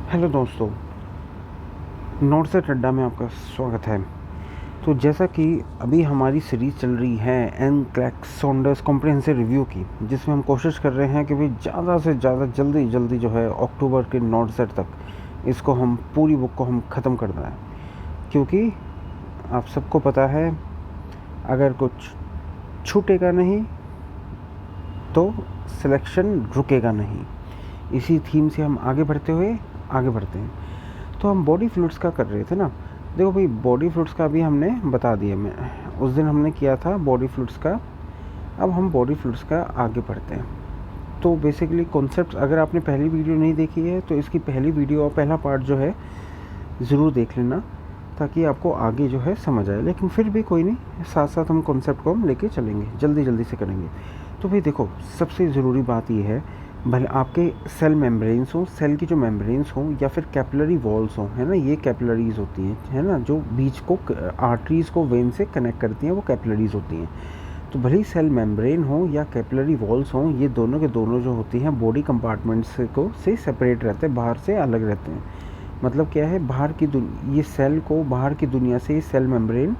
Hello दोस्तों, notes eight अड्डा में आपका स्वागत है। तो जैसा कि अभी हमारी सीरीज़ चल रही है NCLEX Saunders comprehensive review की, जिसमें हम कोशिश कर रहे हैं कि भाई ज़्यादा से ज़्यादा जल्दी जो है अक्टूबर के नोट सेट तक इसको हम पूरी बुक को हम ख़त्म करना है। क्योंकि आप सबको पता है, अगर कुछ छूटेगा नहीं तो सिलेक्शन रुकेगा नहीं। इसी थीम से हम आगे बढ़ते हैं। तो हम बॉडी फ्लूइड्स का कर रहे थे ना। देखो भाई, बॉडी फ्लूइड्स का भी हमने बता दिया, मैं उस दिन हमने किया था बॉडी फ्लूइड्स का। अब हम बॉडी फ्लूइड्स का आगे बढ़ते हैं। तो बेसिकली कॉन्सेप्ट, अगर आपने पहली वीडियो नहीं देखी है तो इसकी पहली वीडियो और पहला पार्ट जो है ज़रूर देख लेना, ताकि आपको आगे जो है समझ आए। लेकिन फिर भी कोई नहीं, साथ साथ हम कॉन्सेप्ट को हम लेके चलेंगे, जल्दी से करेंगे। तो भाई देखो, सबसे ज़रूरी बात ये है, भले आपके सेल मेम्ब्रेन्स हों, सेल की जो मेम्ब्रेन्स हों या फिर कैपिलरी वॉल्स हों, है ना, ये कैपिलरीज होती हैं, है ना, जो बीच को आर्टरीज़ को वेन से कनेक्ट करती हैं, वो कैपिलरीज होती हैं। तो भले ही सेल मेम्ब्रेन हो या कैपिलरी वॉल्स हों, ये दोनों के दोनों जो होती हैं बॉडी कंपार्टमेंट्स को से सेपरेट रहते हैं, बाहर से अलग रहते हैं। मतलब क्या है, बाहर की ये सेल को बाहर की दुनिया से ये सेल मेम्ब्रेन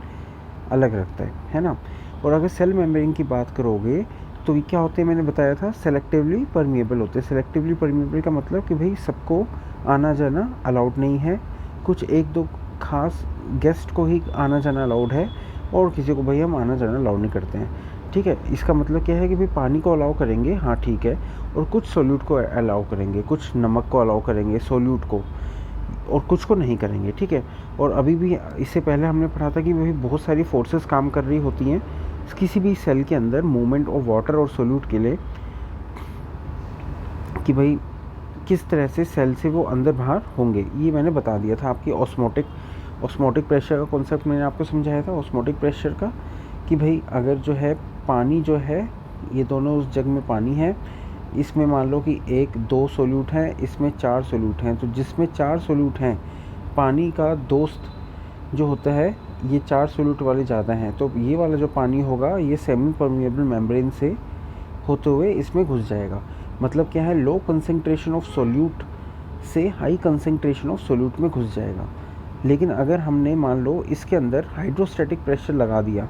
अलग रखता है ना। और अगर सेल मेम्ब्रेन की बात करोगे तो ये क्या होते हैं, मैंने बताया था, सेलेक्टिवली परमिएबल होते हैं। सेलेक्टिवली परमिएबल का मतलब कि भाई सबको आना जाना अलाउड नहीं है, कुछ एक दो खास गेस्ट को ही आना जाना अलाउड है, और किसी को भाई हम आना जाना अलाउड नहीं करते हैं। ठीक है, इसका मतलब क्या है कि भाई पानी को अलाउ करेंगे, हाँ ठीक है, और कुछ सोल्यूट को अलाउ करेंगे, कुछ नमक को अलाउ करेंगे, सोल्यूट को, और कुछ को नहीं करेंगे। ठीक है। और अभी भी इससे पहले हमने पढ़ा था कि भाई बहुत सारी फोर्सेस काम कर रही होती हैं किसी भी सेल के अंदर, मूवमेंट ऑफ वाटर और सोल्यूट के लिए, कि भाई किस तरह से सेल से वो अंदर बाहर होंगे। ये मैंने बता दिया था। आपकी ऑस्मोटिक प्रेशर का कॉन्सेप्ट मैंने आपको समझाया था, ऑस्मोटिक प्रेशर का, कि भाई अगर जो है पानी जो है, ये दोनों उस जग में पानी है, इसमें मान लो कि 1-2 सोल्यूट हैं, इसमें 4 सोल्यूट हैं, तो जिसमें 4 सोल्यूट हैं, पानी का दोस्त जो होता है ये 4 सोल्यूट वाले ज़्यादा हैं, तो ये वाला जो पानी होगा ये सेमी परमिएबल मेम्ब्रेन से होते हुए इसमें घुस जाएगा। मतलब क्या है, लो कंसंट्रेशन ऑफ सोल्यूट से हाई कंसंट्रेशन ऑफ सोल्यूट में घुस जाएगा। लेकिन अगर हमने मान लो इसके अंदर हाइड्रोस्टैटिक प्रेशर लगा दिया,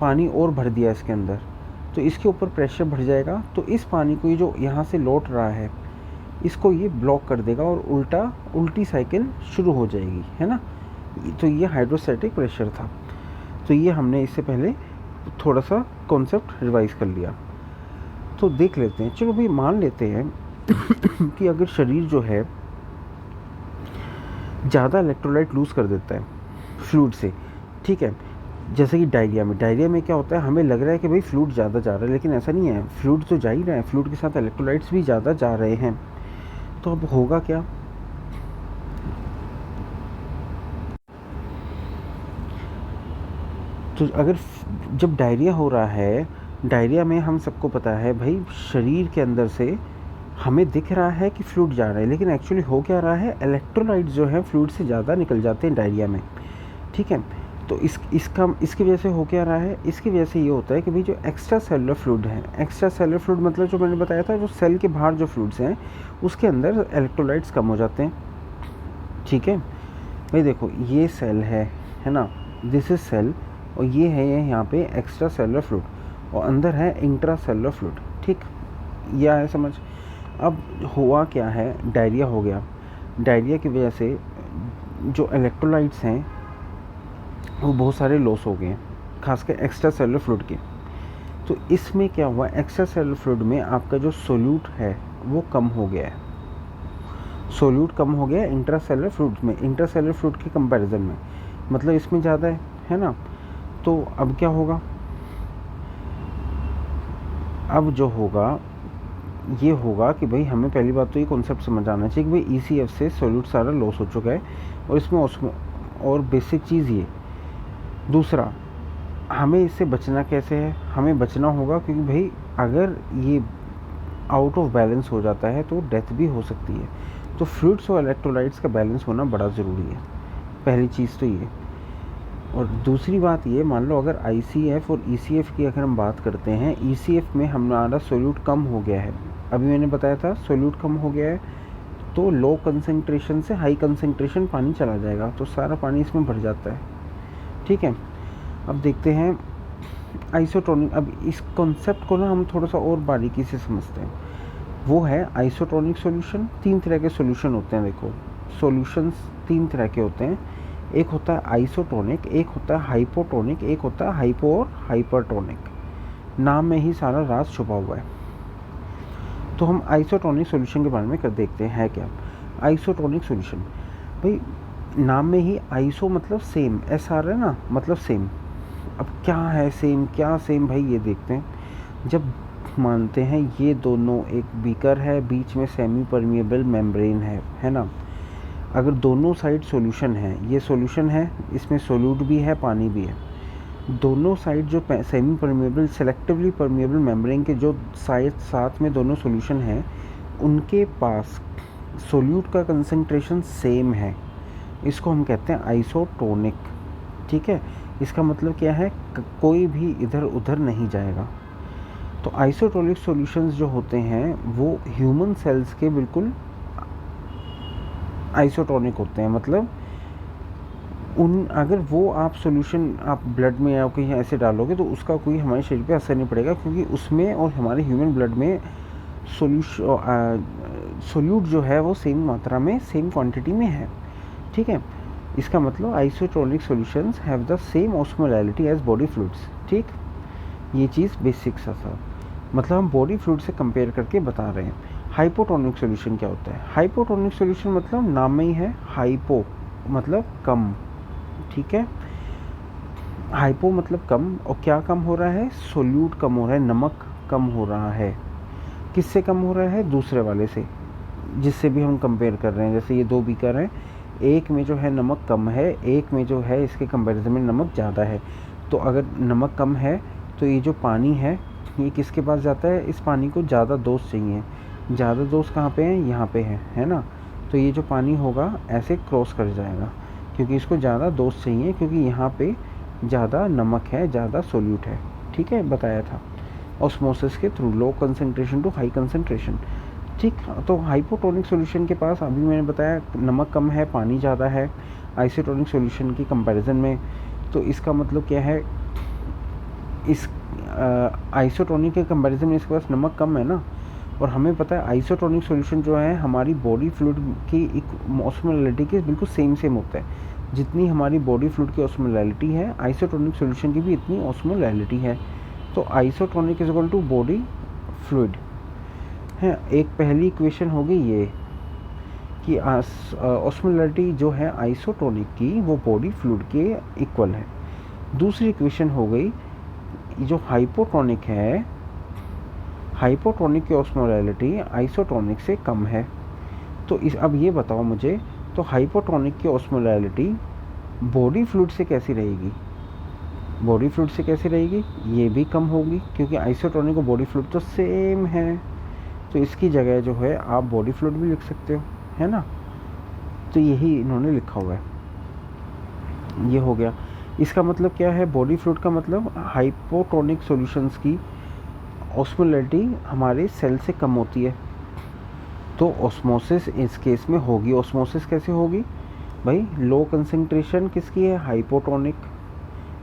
पानी और भर दिया इसके अंदर, तो इसके ऊपर प्रेशर बढ़ जाएगा, तो इस पानी को ये जो यहाँ से लौट रहा है इसको ये ब्लॉक कर देगा और उल्टी साइकिल शुरू हो जाएगी, है ना। तो ये हाइड्रोस्टैटिक प्रेशर था। तो ये हमने इससे पहले थोड़ा सा कॉन्सेप्ट रिवाइज कर लिया। तो देख लेते हैं, चलो भाई मान लेते हैं कि अगर शरीर जो है ज़्यादा इलेक्ट्रोलाइट लूज़ कर देता है फ्लूइड से, ठीक है, जैसे कि डायरिया में क्या होता है, हमें लग रहा है कि भाई फ्लूइड ज़्यादा जा रहा है, लेकिन ऐसा नहीं है, फ्लूइड तो जा ही रहा है, फ्लूइड के साथ इलेक्ट्रोलाइट्स भी ज़्यादा जा रहे हैं। तो अब होगा क्या, तो अगर जब डायरिया हो रहा है, डायरिया में हम सबको पता है भाई, शरीर के अंदर से हमें दिख रहा है कि फ्लूइड जा रहा है, लेकिन एक्चुअली हो क्या रहा है, इलेक्ट्रोलाइट जो है फ्लूइड से ज़्यादा निकल जाते हैं डायरिया में। ठीक है। तो इसकी वजह से हो क्या रहा है, इसकी वजह से ये होता है कि भाई जो एक्स्ट्रा सेलुलर फ्लूइड है, एक्स्ट्रा सेलुलर फ्लूइड मतलब जो मैंने बताया था, जो सेल के बाहर जो फ्लूइड्स हैं उसके अंदर इलेक्ट्रोलाइट्स कम हो जाते हैं। ठीक है भाई, देखो ये सेल है ना, दिस इज सेल, और ये है यहाँ पे एक्स्ट्रा सेलुलर फ्लूइड, और अंदर है इंट्रा सेलुलर फ्लूइड। ठीक, यह है समझ। अब हुआ क्या है, डायरिया हो गया, डायरिया की वजह से जो इलेक्ट्रोलाइट्स हैं वो बहुत सारे लॉस हो गए हैं, खासकर एक्स्ट्रा सेलुलर फ्लूइड के। तो इसमें क्या हुआ, एक्स्ट्रा सेलुलर फ्लूइड में आपका जो सोल्यूट है वो कम हो गया है, सोल्यूट कम हो गया इंट्रा सेलुलर फ्लूइड में, इंट्रा सेलुलर फ्लूइड के कंपैरिजन में, मतलब इसमें ज़्यादा है ना। तो अब क्या होगा, अब जो होगा ये होगा कि भाई हमें पहली बात तो ये कॉन्सेप्ट समझ आना चाहिए कि भाई ECF से सोल्यूट सारा लॉस हो चुका है, और इसमें और बेसिक चीज़ ये, दूसरा हमें इससे बचना कैसे है, हमें बचना होगा क्योंकि भाई अगर ये आउट ऑफ बैलेंस हो जाता है तो डेथ भी हो सकती है। तो फ्लूइड्स और इलेक्ट्रोलाइट्स का बैलेंस होना बड़ा ज़रूरी है, पहली चीज़ तो ये। और दूसरी बात ये, मान लो अगर ICF और ECF की अगर हम बात करते हैं, ECF में हमारा सोल्यूट कम हो गया है, अभी मैंने बताया था सोल्यूट कम हो गया है, तो लो कंसंट्रेशन से हाई कंसंट्रेशन पानी चला जाएगा, तो सारा पानी इसमें भर जाता है। ठीक है, अब देखते हैं आइसोटोनिक। अब इस कॉन्सेप्ट को ना हम थोड़ा सा और बारीकी से समझते हैं। वो है आइसोटोनिक सॉल्यूशन। 3 तरह के सॉल्यूशन होते हैं। देखो, सॉल्यूशंस 3 तरह के होते हैं। एक होता है आइसोटोनिक, एक होता है हाइपोटोनिक, एक होता है हाइपो और हाइपरटोनिक। नाम में ही सारा राज छुपा हुआ है। तो हम आइसोटोनिक सॉल्यूशन के बारे में कर देखते हैं, है क्या आइसोटोनिक सॉल्यूशन। भाई नाम में ही आइसो मतलब सेम, एस आ रहा है ना, मतलब सेम। अब क्या है सेम, क्या सेम भाई, ये देखते हैं। जब मानते हैं ये दोनों एक बीकर है, बीच में सेमी परमिएबल मेम्ब्रेन है ना। अगर दोनों साइड सॉल्यूशन है, ये सॉल्यूशन है, इसमें सोल्यूट भी है, पानी भी है। दोनों साइड जो semi permeable selectively permeable membrane के जो साइड साथ में दोनों सॉल्यूशन हैं, उनके पास सोल्यूट का कंसंट्रेशन सेम है। इसको हम कहते हैं आइसोटोनिक। ठीक है, इसका मतलब क्या है, कोई भी इधर उधर नहीं जाएगा। तो आइसोटोनिक सॉल्यूशंस जो होते हैं वो ह्यूमन सेल्स के बिल्कुल आइसोटोनिक होते हैं। मतलब उन अगर वो आप सॉल्यूशन आप ब्लड में या कहीं ऐसे डालोगे तो उसका कोई हमारे शरीर पे असर नहीं पड़ेगा, क्योंकि उसमें और हमारे ह्यूमन ब्लड में सोल्यूट जो है वो सेम मात्रा में, सेम क्वांटिटी में है। ठीक है, इसका मतलब isotonic solutions have the same osmolality as body fluids. ठीक, ये चीज़ बेसिक सा था। मतलब हम बॉडी फ्लूइड से कंपेयर करके बता रहे हैं। हाइपोटोनिक सॉल्यूशन क्या होता है? हाइपोटोनिक सॉल्यूशन मतलब नाम में ही है, हाइपो मतलब कम। ठीक है, हाइपो मतलब कम, और क्या कम हो रहा है? सोल्यूट कम हो रहा है, नमक कम हो रहा है। किससे कम हो रहा है? दूसरे वाले से, जिससे भी हम कंपेयर कर रहे हैं। जैसे ये 2 बीकर हैं, एक में जो है नमक कम है, एक में जो है इसके कंपैरिजन में नमक ज़्यादा है। तो अगर नमक कम है तो ये जो पानी है ये किसके पास जाता है? इस पानी को ज़्यादा डोज चाहिए। ज़्यादा डोज कहाँ पे है? यहाँ पे है ना। तो ये जो पानी होगा ऐसे क्रॉस कर जाएगा, क्योंकि इसको ज़्यादा डोज चाहिए, क्योंकि यहाँ पे ज़्यादा नमक है, ज़्यादा सोल्यूट है। ठीक है, बताया था ऑस्मोसिस के through, low concentration to high concentration. ठीक, तो हाइपोटोनिक सॉल्यूशन के पास अभी मैंने बताया नमक कम है, पानी ज़्यादा है आइसोटोनिक सॉल्यूशन की कंपैरिजन में। तो इसका मतलब क्या है, इस आइसोटोनिक के कंपैरिजन में इसके पास नमक कम है ना। और हमें पता है आइसोटोनिक सॉल्यूशन जो है हमारी बॉडी फ्लूइड की एक ऑस्मोलैलिटी के बिल्कुल सेम होता है। जितनी हमारी बॉडी फ्लूइड की ऑस्मोलैलिटी है, आइसोटोनिक सॉल्यूशन की भी इतनी ऑस्मोलैलिटी है। तो isotonic is equal to body fluid है। एक पहली इक्वेशन होगी ये कि ऑस्मोलैलिटी जो है आइसोटोनिक की वो बॉडी फ्लूइड के इक्वल है। दूसरी इक्वेशन हो गई जो हाइपोटोनिक है, हाइपोटोनिक की ऑस्मोलैलिटी आइसोटोनिक से कम है। तो इस अब ये बताओ मुझे, तो हाइपोटोनिक की ऑस्मोलैलिटी बॉडी फ्लूइड से कैसी रहेगी? बॉडी फ्लूइड से कैसी रहेगी? ये भी कम होगी, क्योंकि आइसोटोनिक और बॉडी फ्लूइड तो सेम है। तो इसकी जगह जो है आप बॉडी फ्लूइड भी लिख सकते हो, है ना। तो यही इन्होंने लिखा हुआ है। ये हो गया। इसका मतलब क्या है? बॉडी फ्लूइड का मतलब हाइपोटोनिक सॉल्यूशंस की ऑस्मोलैलिटी हमारे सेल से कम होती है, तो ऑस्मोसिस इस केस में होगी। ऑस्मोसिस कैसे होगी भाई? लो कंसंट्रेशन किसकी है? हाइपोटोनिक।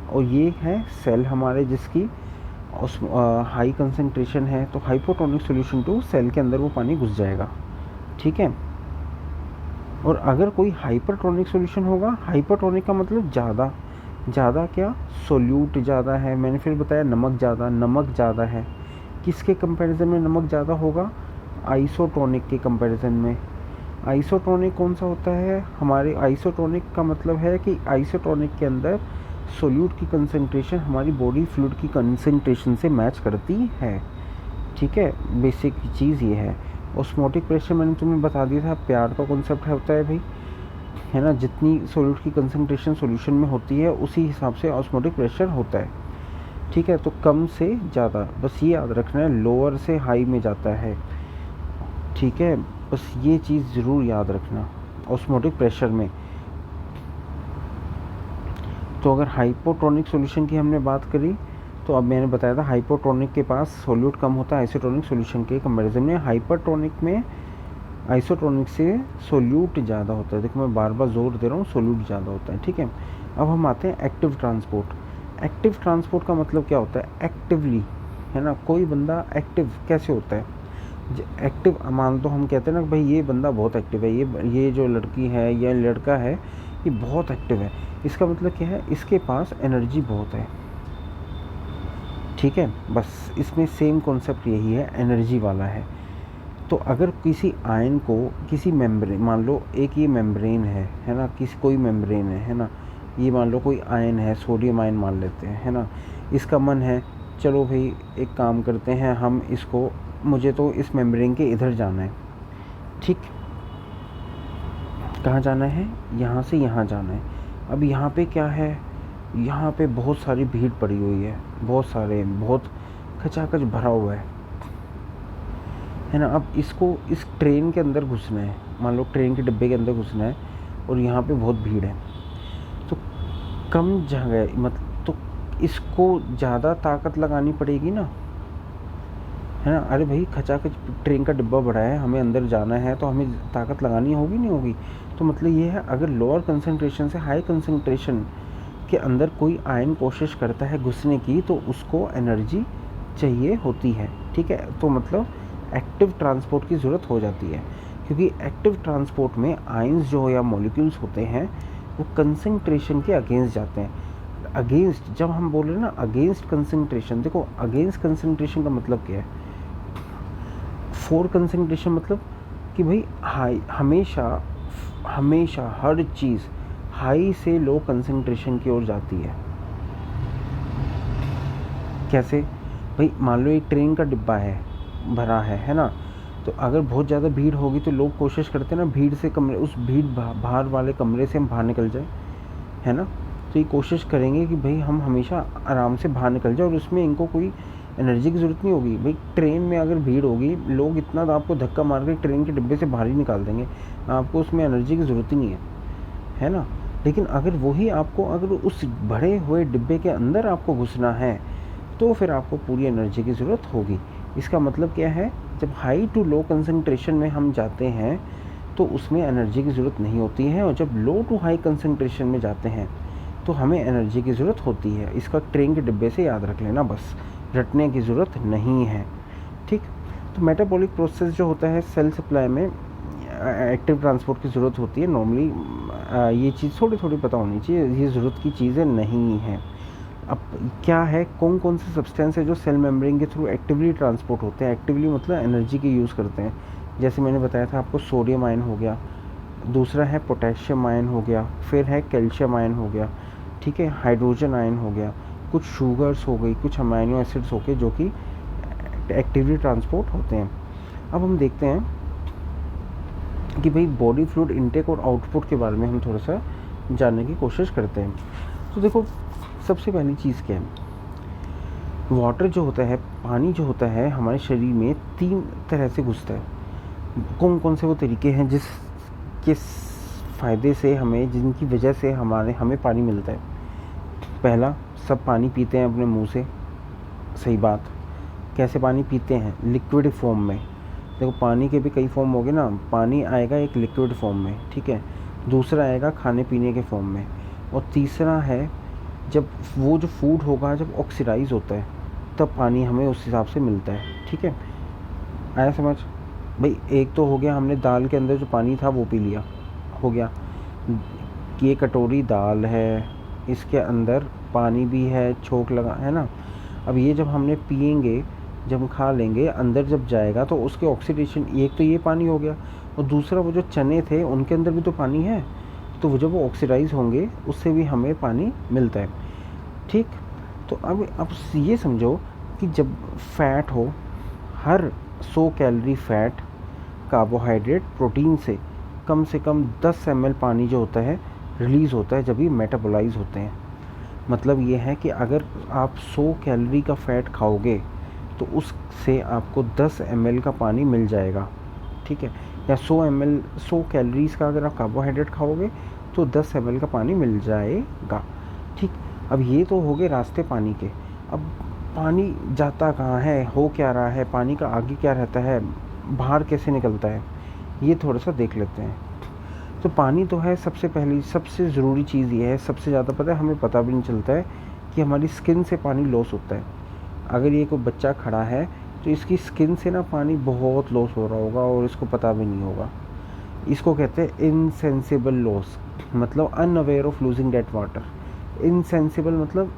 और ये है सेल हमारे जिसकी हाई कंसंट्रेशन है, तो हाइपोटोनिक सॉल्यूशन टू सेल के अंदर वो पानी घुस जाएगा। ठीक है, और अगर कोई हाइपरटोनिक सॉल्यूशन होगा, हाइपरटोनिक का मतलब ज़्यादा। ज़्यादा क्या? सोल्यूट ज़्यादा है। मैंने फिर बताया नमक ज़्यादा है। किसके कंपैरिजन में नमक ज़्यादा होगा? आइसोटोनिक के कंपैरिजन में। आइसोटोनिक कौन सा होता है? हमारे आइसोटोनिक का मतलब है कि आइसोटोनिक के अंदर सोल्यूट की कंसंट्रेशन हमारी बॉडी फ्लूइड की कंसंट्रेशन से मैच करती है। ठीक है, बेसिक चीज़ ये है। ऑस्मोटिक प्रेशर मैंने तुम्हें बता दिया था, प्यार का कॉन्सेप्ट होता है भाई, है ना। जितनी सोल्यूट की कंसंट्रेशन सॉल्यूशन में होती है उसी हिसाब से ऑस्मोटिक प्रेशर होता है। ठीक है, तो कम से ज़्यादा, बस ये याद रखना है, लोअर से हाई में जाता है। ठीक है, बस ये चीज़ ज़रूर याद रखना ऑस्मोटिक प्रेशर में। तो अगर हाइपोटोनिक सॉल्यूशन की हमने बात करी, तो अब मैंने बताया था हाइपोटोनिक के पास सोल्यूट कम होता है आइसोटोनिक सॉल्यूशन के कंपैरिजन में। हाइपरटोनिक में आइसोटोनिक से सोल्यूट ज़्यादा होता है। देखो मैं बार बार जोर दे रहा हूँ, सोल्यूट ज़्यादा होता है, ठीक है। अब हम आते हैं एक्टिव ट्रांसपोर्ट। एक्टिव ट्रांसपोर्ट का मतलब क्या होता है? एक्टिवली, है ना, कोई बंदा एक्टिव कैसे होता है? एक्टिव मान तो हम कहते हैं ना भाई ये बंदा बहुत एक्टिव है, ये जो लड़की है या लड़का है ये बहुत एक्टिव है। इसका मतलब क्या है? इसके पास एनर्जी बहुत है, ठीक है। बस इसमें सेम कॉन्सेप्ट यही है, एनर्जी वाला है। तो अगर किसी आयन को किसी मेम्ब्रेन, मान लो एक ये मेम्ब्रेन है ना, किसी कोई मेम्ब्रेन है ना, ये मान लो कोई आयन है, सोडियम आयन मान लेते हैं, है ना। इसका मन है चलो भाई एक काम करते हैं हम इसको, मुझे तो इस मेम्ब्रेन के इधर जाना है, ठीक। कहाँ जाना है? यहाँ से यहाँ जाना है। अब यहाँ पे क्या है? यहाँ पे बहुत सारी भीड़ पड़ी हुई है, बहुत खचाखच भरा हुआ है ना। अब इसको इस ट्रेन के अंदर घुसना है, मान लो ट्रेन के डिब्बे के अंदर घुसना है और यहाँ पे बहुत भीड़ है, तो कम जगह मतलब तो इसको ज़्यादा ताकत लगानी पड़ेगी ना, है ना। अरे भाई खचाखच ट्रेन का डिब्बा बड़ा है, हमें अंदर जाना है तो हमें ताकत लगानी होगी नहीं होगी। तो मतलब ये है, अगर लोअर कंसंट्रेशन से हाई कंसंट्रेशन के अंदर कोई आयन कोशिश करता है घुसने की तो उसको एनर्जी चाहिए होती है, ठीक है। तो मतलब एक्टिव ट्रांसपोर्ट की ज़रूरत हो जाती है, क्योंकि एक्टिव ट्रांसपोर्ट में आयंस जो या मॉलिक्यूल्स होते हैं वो कंसंट्रेशन के अगेंस्ट जाते हैं। अगेंस्ट जब हम बोल रहे हैं ना, अगेंस्ट कंसंट्रेशन, देखो अगेंस्ट कंसंट्रेशन का मतलब क्या है? फॉर कंसंट्रेशन मतलब कि भाई हाई, हमेशा हर चीज़ हाई से लो कंसंट्रेशन की ओर जाती है। कैसे? भाई मान लो एक ट्रेन का डिब्बा है, भरा है ना, तो अगर बहुत ज़्यादा भीड़ होगी तो लोग कोशिश करते हैं ना भीड़ से कमरे, उस भीड़ बाहर वाले कमरे से हम बाहर निकल जाए, है ना। तो ये कोशिश करेंगे कि भाई हम हमेशा आराम से बाहर निकल जाए और उसमें इनको कोई एनर्जी की ज़रूरत नहीं होगी। भाई ट्रेन में अगर भीड़ होगी, लोग इतना तो आपको धक्का मार के ट्रेन के डिब्बे से बाहर ही निकाल देंगे, आपको उसमें एनर्जी की ज़रूरत ही नहीं है ना। लेकिन अगर वही आपको, अगर उस भरे हुए डिब्बे के अंदर आपको घुसना है तो फिर आपको पूरी एनर्जी की ज़रूरत होगी। इसका मतलब क्या है? जब हाई टू लो कंसंट्रेशन में हम जाते हैं तो उसमें एनर्जी की ज़रूरत नहीं होती है, और जब लो टू हाई कंसंट्रेशन में जाते हैं तो हमें एनर्जी की ज़रूरत होती है। इसका ट्रेन के डिब्बे से याद रख लेना, बस रटने की ज़रूरत नहीं है, ठीक। तो मेटाबॉलिक प्रोसेस जो होता है, सेल सप्लाई में एक्टिव ट्रांसपोर्ट की ज़रूरत होती है नॉर्मली। ये चीज़ थोड़ी थोड़ी पता होनी चाहिए, ये ज़रूरत की चीज़ें नहीं हैं। अब क्या है, कौन कौन से सब्सटेंस है जो सेल मेम्ब्रेन के थ्रू एक्टिवली ट्रांसपोर्ट होते हैं? एक्टिवली मतलब एनर्जी के यूज़ करते हैं। जैसे मैंने बताया था आपको, सोडियम आयन हो गया, दूसरा है पोटेशियम आयन हो गया, फिर है कैल्शियम आयन हो गया, ठीक है, हाइड्रोजन आयन हो गया, कुछ शुगर्स हो गई, कुछ अमाइनो एसिड्स हो गए जो कि एक्टिवली ट्रांसपोर्ट होते हैं। अब हम देखते हैं कि भाई बॉडी फ्लूइड इनटेक और आउटपुट के बारे में हम थोड़ा सा जानने की कोशिश करते हैं। तो देखो सबसे पहली चीज़ क्या है, वाटर जो होता है, पानी जो होता है हमारे शरीर में 3 तरह से घुसता है। कौन कौन से वो तरीके हैं जिसके फ़ायदे से हमें, जिनकी वजह से हमें पानी मिलता है? पहला, सब पानी पीते हैं अपने मुंह से, सही बात। कैसे पानी पीते हैं? लिक्विड फॉर्म में। देखो पानी के भी कई फॉर्म हो गए ना, पानी आएगा एक लिक्विड फॉर्म में, ठीक है, दूसरा आएगा खाने पीने के फॉर्म में, और तीसरा है जब वो जो फूड होगा जब ऑक्सीडाइज होता है तब पानी हमें उस हिसाब से मिलता है, ठीक है। आया समझ? भाई एक तो हो गया, हमने दाल के अंदर जो पानी था वो पी लिया, हो गया। ये कटोरी दाल है, इसके अंदर पानी भी है, छोंक लगा है ना। अब ये जब हमने पिएंगे, जब हम खा लेंगे, अंदर जब जाएगा तो उसके ऑक्सीडेशन, एक तो ये पानी हो गया, और दूसरा वो जो चने थे उनके अंदर भी तो पानी है, तो वो जब वो ऑक्सीडाइज होंगे उससे भी हमें पानी मिलता है, ठीक। तो अब ये समझो कि जब फैट हो, हर 100 कैलोरी फैट, कार्बोहाइड्रेट, प्रोटीन से कम 10 ml पानी जो होता है रिलीज़ होता है जब ये मेटाबोलाइज होते हैं। मतलब ये है कि अगर आप 100 कैलोरी का फ़ैट खाओगे तो उससे आपको 10 ml का पानी मिल जाएगा, ठीक है। या 100 कैलोरीज़ का अगर आप कार्बोहाइड्रेट खाओगे तो 10 ml का पानी मिल जाएगा, ठीक। अब ये तो हो गए रास्ते पानी के। अब पानी जाता कहाँ है, हो क्या रहा है, पानी का आगे क्या रहता है, बाहर कैसे निकलता है, ये थोड़ा सा देख लेते हैं। तो पानी तो है सबसे पहली सबसे ज़रूरी चीज़ ये है, सबसे ज़्यादा पता है, हमें पता भी नहीं चलता है कि हमारी स्किन से पानी लॉस होता है। अगर ये कोई बच्चा खड़ा है तो इसकी स्किन से ना पानी बहुत लॉस हो रहा होगा और इसको पता भी नहीं होगा। इसको कहते हैं इनसेंसिबल लॉस, मतलब unaware of losing that water. Insensible मतलब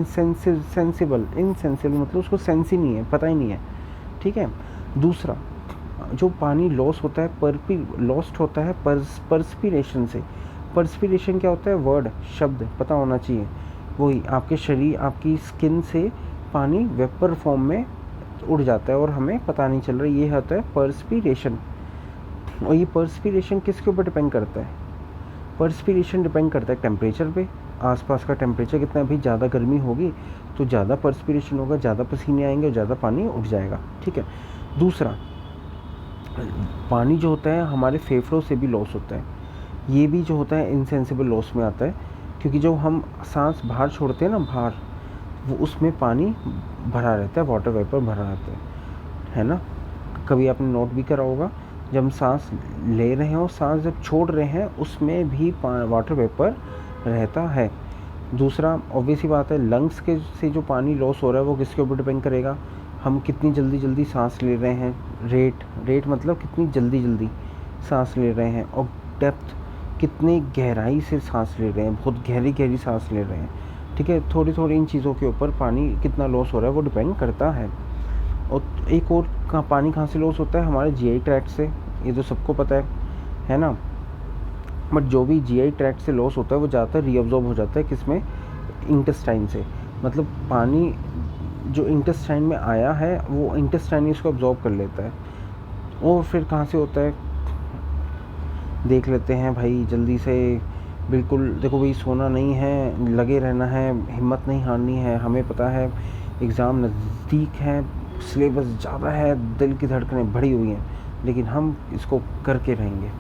सेंसिबल इनसेंसिबल मतलब उसको सेंस ही नहीं है, पता ही नहीं है। ठीक है। दूसरा, जो पानी लॉस होता है लॉस्ट होता है पर्सपीरेशन से। पर्सपीरेशन क्या होता है? वर्ड, शब्द पता होना चाहिए। वही आपके शरीर, आपकी स्किन से पानी वेपर फॉर्म में उड़ जाता है और हमें पता नहीं चल रहा, ये होता है पर्सपीरेशन। और ये पर्सपीरेशन किसके ऊपर डिपेंड करता है? पर्सपीरेशन डिपेंड करता है टेम्परेचर पे। आसपास का टेम्परेचर कितना है भाई, ज़्यादा गर्मी होगी तो ज़्यादा पर्सपीरेशन होगा, ज़्यादा पसीने आएंगे और ज़्यादा पानी उड़ जाएगा। ठीक है। दूसरा, पानी जो होता है हमारे फेफड़ों से भी लॉस होता है। ये भी जो होता है इनसेंसिबल लॉस में आता है, क्योंकि जब हम सांस बाहर छोड़ते हैं ना, बाहर, वो उसमें पानी भरा रहता है, वाटर वेपर भरा रहता है ना। कभी आपने नोट भी करा होगा, जब हम सांस ले रहे हैं और सांस जब छोड़ रहे हैं उसमें भी वाटर वेपर रहता है। दूसरा, ऑब्वियस ही बात है, लंग्स के से जो पानी लॉस हो रहा है वो किसके ऊपर डिपेंड करेगा? हम कितनी जल्दी जल्दी सांस ले रहे हैं, रेट मतलब कितनी जल्दी जल्दी सांस ले रहे हैं, और डेप्थ, कितनी गहराई से सांस ले रहे हैं, बहुत गहरी गहरी सांस ले रहे हैं। ठीक है। थोड़ी थोड़ी इन चीज़ों के ऊपर पानी कितना लॉस हो रहा है वो डिपेंड करता है। और एक और पानी कहाँ से लॉस होता है? हमारे जीआई ट्रैक्ट से, ये तो सबको पता है ना। बट जो भी जीआई ट्रैक्ट से लॉस होता है वो ज़्यादातर रीअब्जॉर्ब हो जाता है किसमें? इंटेस्टाइन से। मतलब पानी जो इंटेस्टाइन में आया है वो इंटेस्टाइन इसको अब्जॉर्ब कर लेता है। और फिर कहाँ से होता है देख लेते हैं भाई जल्दी से। बिल्कुल देखो भाई, सोना नहीं है, लगे रहना है, हिम्मत नहीं हारनी है। हमें पता है एग्ज़ाम नज़दीक है, सिलेबस ज़्यादा है, दिल की धड़कनें बढ़ी हुई हैं, लेकिन हम इसको करके रहेंगे,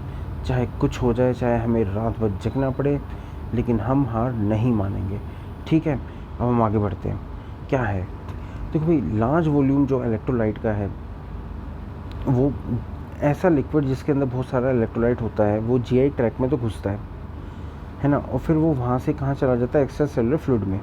चाहे कुछ हो जाए, चाहे हमें रात भर जगना पड़े, लेकिन हम हार नहीं मानेंगे। ठीक है। अब हम आगे बढ़ते हैं। क्या है? देखो भाई, लार्ज वॉल्यूम जो इलेक्ट्रोलाइट का है, वो ऐसा लिक्विड जिसके अंदर बहुत सारा इलेक्ट्रोलाइट होता है, वो जीआई ट्रैक्ट में तो घुसता है ना, और फिर वो वहाँ से कहाँ चला जाता है? एक्स्ट्रा सेलुलर फ्लूइड में।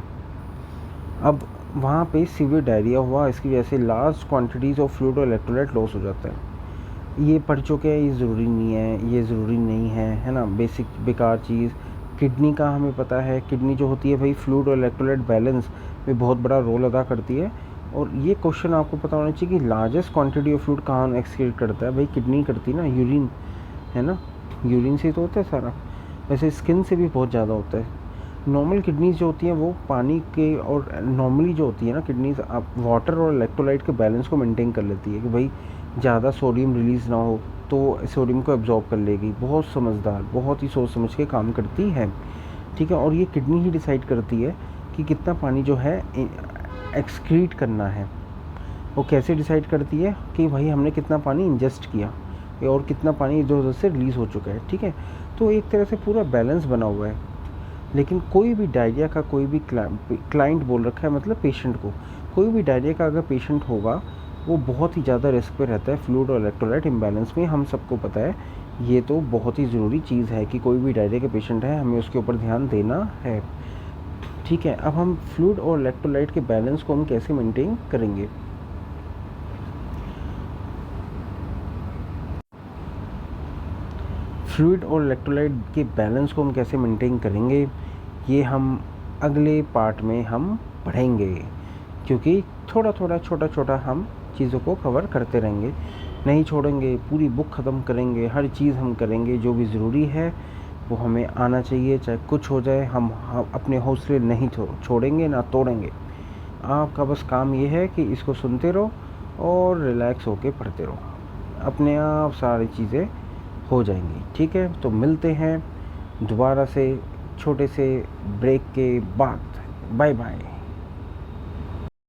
अब वहाँ पे सीवियर डायरिया हुआ, इसकी वजह से लार्ज क्वांटिटीज़ ऑफ फ्लूइड और इलेक्ट्रोलाइट लॉस हो जाता है। ये पढ़ चुके हैं, ये ज़रूरी नहीं है, ये ज़रूरी नहीं है ना, बेसिक बेकार चीज़। किडनी का हमें पता है, किडनी जो होती है भाई, फ्लूइड और इलेक्ट्रोलाइट बैलेंस में बहुत बड़ा रोल अदा करती है। और ये क्वेश्चन आपको पता होना चाहिए कि लार्जेस्ट क्वांटिटी ऑफ फ्लूइड कहाँ एक्सक्रीट करता है? भाई किडनी करती है ना, यूरिन, है ना, यूरिन से तो होता है सारा। वैसे स्किन से भी बहुत ज़्यादा होता है। नॉर्मल किडनीज जो होती हैं वो पानी के, और नॉर्मली जो होती है ना किडनीज, आप वाटर और इलेक्ट्रोलाइट के बैलेंस को मेंटेन कर लेती है कि भाई ज़्यादा सोडियम रिलीज़ ना हो, तो सोडियम को एब्जॉर्ब कर लेगी। बहुत समझदार, बहुत ही सोच समझ के काम करती है। ठीक है। और ये किडनी ही डिसाइड करती है कि कितना पानी जो है एक्सक्रीट करना है। वो कैसे डिसाइड करती है? कि भाई हमने कितना पानी इंजेस्ट किया और कितना पानी इधर उधर से रिलीज़ हो चुका है। ठीक है। तो एक तरह से पूरा बैलेंस बना हुआ है। लेकिन कोई भी डायरिया का कोई भी क्लाइंट बोल रखा है, मतलब पेशेंट को, कोई भी डायरिया का अगर पेशेंट होगा वो बहुत ही ज़्यादा रिस्क पे रहता है फ्लूइड और इलेक्ट्रोलाइट इम्बैलेंस में। हम सबको पता है, ये तो बहुत ही ज़रूरी चीज़ है कि कोई भी डायरिया के पेशेंट है हमें उसके ऊपर ध्यान देना है। ठीक है। अब हम फ्लूइड और इलेक्ट्रोलाइट के बैलेंस को हम कैसे मेंटेन करेंगे? फ्लूइड और इलेक्ट्रोलाइट के बैलेंस को हम कैसे मेंटेन करेंगे, ये हम अगले पार्ट में हम पढ़ेंगे, क्योंकि थोड़ा थोड़ा छोटा छोटा हम चीज़ों को कवर करते रहेंगे, नहीं छोड़ेंगे। पूरी बुक ख़त्म करेंगे, हर चीज़ हम करेंगे, जो भी ज़रूरी है वो हमें आना चाहिए, चाहे कुछ हो जाए। हम अपने हौसले नहीं छोड़ेंगे ना तोड़ेंगे। आपका बस काम ये है कि इसको सुनते रहो और रिलैक्स होके पढ़ते रहो, अपने आप सारी चीज़ें हो जाएंगी। ठीक है। तो मिलते हैं दोबारा से छोटे से ब्रेक के बाद। Bye bye.